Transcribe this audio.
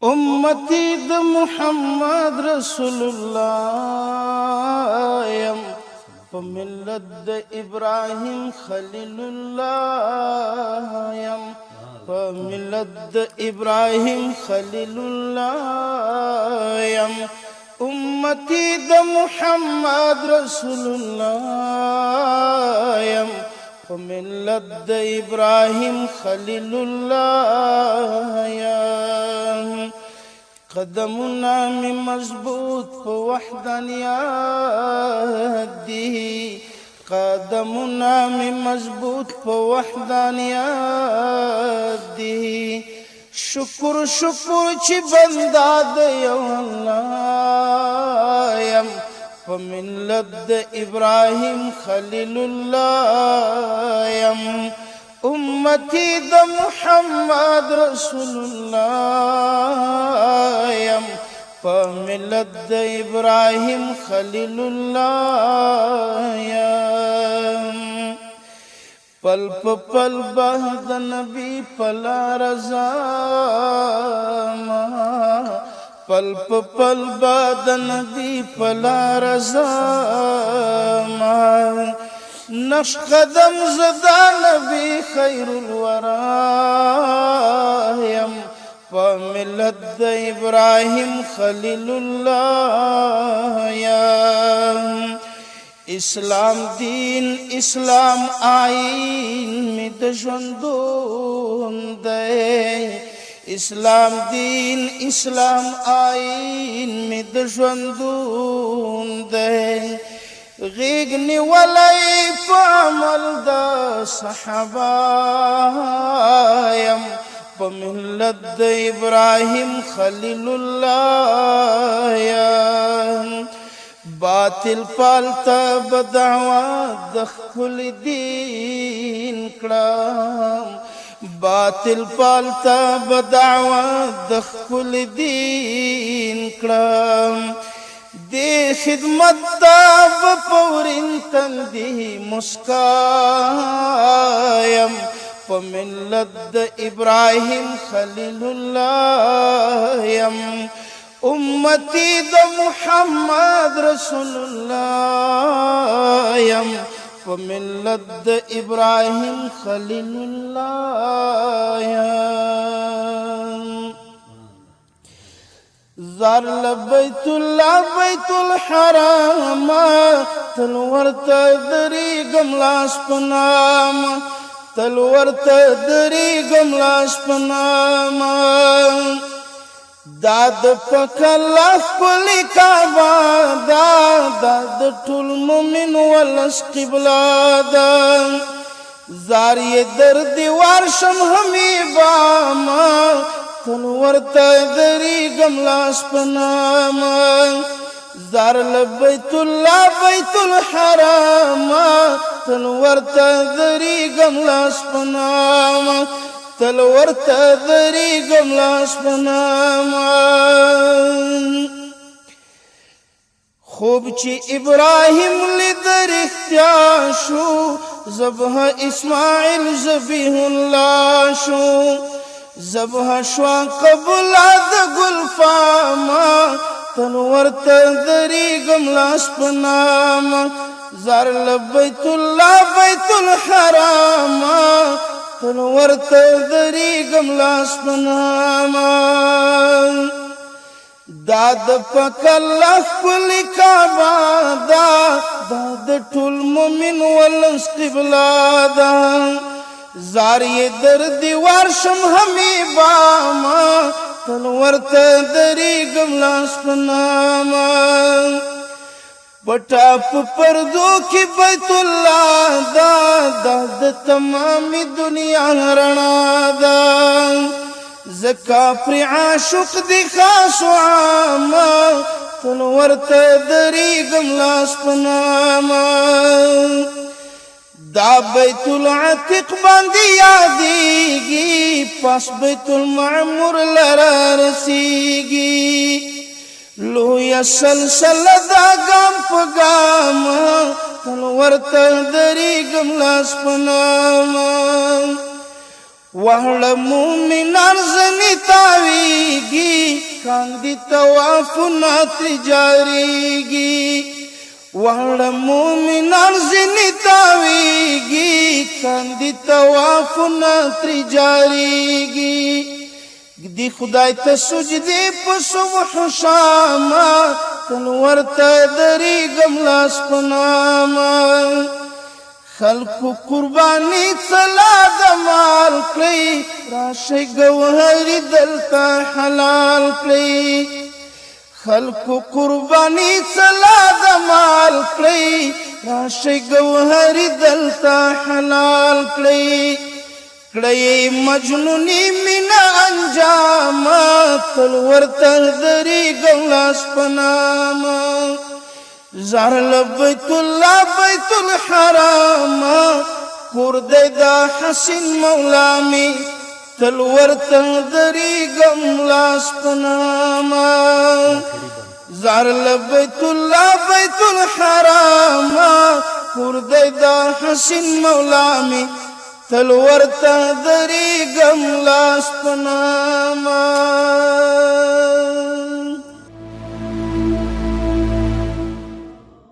امتی د محمد رسول الله یم په ملت د ابراهیم خلیل الله یم په ملت د ابراهیم خلیل الله یم امتی د محمد رسول الله یم په ملت د ابراهیم خلیل الله یم قدمنا می مضبوط په وحدانیت دی قدمنا می مضبوط په وحدانیت دی شکر شکر چې بندا د یو الله یم په ملت د ابراهیم خلیل الله یم امتی د محمد رسول الله یم په ملت د ابراهیم خلیل الله یم پل پل بهد نبی پلا رضا پل پل بهد نبی پلا رضا نقش قدم زدا نبی خیر الورا یم په ملت د ابراهیم خلیل الله یم اسلام دین اسلام آئین می د ژوندون دی اسلام دین اسلام آئین می د ژوندون دی غیگ نیولی په عمل د صحابه یم په ملت د ابراهیم خلیل الله یم باطل پالتا بدعوات د خپل دین کړم باطل پالتا بدعوات د خپل دین کړم دی خدمت دا بپورین تندی مسکایم په ملت د ابراهیم خلیل الله یم امتی د محمد رسول الله یم په ملت د ابراهیم خلیل الله یم زار لبیت الله بیت الحرام تل ورته دریږم لاس په نام تل ورته دریږم لاس په نام داد پک الله خپل کعبه داد ټول مومن ولس قبله ده زار یې در دیوار شم حمیبا تل ورته دریږم لاس په نام زار لبیت الله بیت الحرام تل ورته دریږم لاس په نام تل ورته دریږم لاس په نام خوب چې ابراهیم لید رښتیا شو ذبح اسماعیل ذبیح الله شو ذبح شو قبل د ګلفاما تل ورته دریږم لاس په نام زار لبیت الله بیت الحرام تل ورته دریږم لاس په نام داد پک الله خپل کعبه د ټول مومن ولس قبله ده زار یې در دیوار شم حمیبا تل ورته دریږم لاس په نام پټا په پردو کې بیت الله د تمامي دنیا رڼا ده زکا پر عاشق دی خاص عام تل ورته دریږم لاس په نام دا بیت العتیق باندې یادېږي پاس بیت المعمور لره رسیږي لویا سلسله دا ګام په ګام تل ورته دریږم لاس په نام وهل مومنان زنی تاویگی کاندي توافونه تجاریږي واړه مومنان ځینې تاویږي کاندي توافونه تجاریږي دی خدای ته سجدي په صبح شام تل ورته درېږم لاس په نامه خلقو قرباني څلا د مال کړئ راشئ ګوهري دلته حلال کړئ خلقو قرباني څلا د مال کړئ راشئ ګوهري دلته حلال کړئ کړئ مجنوني مینا انجام تل ورته درېږم لاس په نامه زار لبیت الله بیت الحرام کور دی دا حسین مولا می تل ورته درېږم لاس په نامه زار لبیت الله بیت الحرام کور دی دا حسین مولا می تل ورته درېږم لاس په نامه